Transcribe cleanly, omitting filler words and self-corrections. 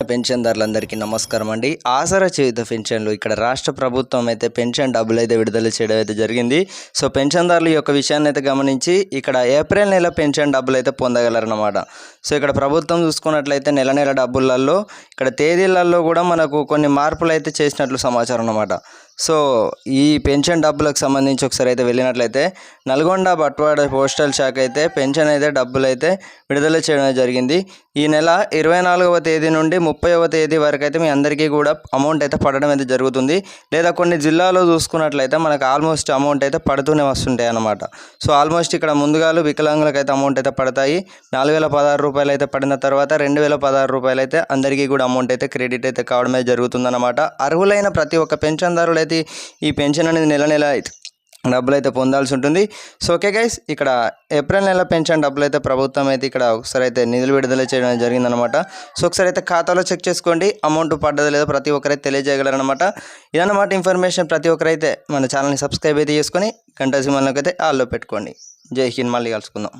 పెన్షన్దారులందరికీ నమస్కారం అండి. ఆసరా చేయూత పెన్షన్లు ఇక్కడ రాష్ట్ర ప్రభుత్వం అయితే పెన్షన్ డబ్బులు అయితే విడుదల చేయడం అయితే జరిగింది. సో పెన్షన్దారులు యొక్క విషయాన్ని అయితే గమనించి ఇక్కడ ఏప్రిల్ నెల పెన్షన్ డబ్బులు అయితే పొందగలరన్నమాట. సో ఇక్కడ ప్రభుత్వం చూసుకున్నట్లయితే నెల నెల డబ్బులలో ఇక్కడ తేదీలలో కూడా మనకు కొన్ని మార్పులు అయితే చేసినట్లు సమాచారం అన్నమాట. సో ఈ పెన్షన్ డబ్బులకు సంబంధించి ఒకసారి అయితే వెళ్ళినట్లయితే నల్గొండ బట్వాడ పోస్టల్ శాఖ అయితే పెన్షన్ అయితే డబ్బులు అయితే విడుదల చేయడం జరిగింది. ఈ నెల 24వ తేదీ నుండి 30వ తేదీ వరకు అయితే మీ అందరికీ కూడా అమౌంట్ అయితే పడడం అయితే జరుగుతుంది. లేదా కొన్ని జిల్లాలో చూసుకున్నట్లయితే మనకు ఆల్మోస్ట్ అమౌంట్ అయితే పడుతూనే వస్తుంటాయి అన్నమాట. సో ఆల్మోస్ట్ ఇక్కడ ముందుగాలు వికలాంగులకు అయితే అమౌంట్ అయితే పడతాయి. 4016 రూపాయలు అయితే పడిన తర్వాత 2016 రూపాయలు అయితే అందరికీ కూడా అమౌంట్ అయితే క్రెడిట్ అయితే కావడమే జరుగుతుందన్నమాట. అర్హులైన ప్రతి ఒక్క పెన్షన్దారులు అయితే ఈ పెన్షన్ అనేది నెల నెల డబ్బులు అయితే పొందాల్సి ఉంటుంది. సో ఓకే గైస్, ఇక్కడ ఏప్రిల్ నెల పెన్షన్ డబ్బులు అయితే ప్రభుత్వం అయితే ఇక్కడ ఒకసారి అయితే నిధులు విడుదల చేయడం జరిగిందనమాట. సో ఒకసారి అయితే ఖాతాలో చెక్ చేసుకోండి, అమౌంట్ పడ్డదో లేదో ప్రతి ఒక్కరైతే తెలియజేయగలరనమాట. ఇదన్నమాట ఇన్ఫర్మేషన్. ప్రతి ఒక్కరైతే మన ఛానల్ని సబ్స్క్రైబ్ అయితే చేసుకొని గంట సింబల్లోకి అయితే ఆల్లో పెట్టుకోండి. జై హింద్. మళ్ళీ కలుసుకుందాం.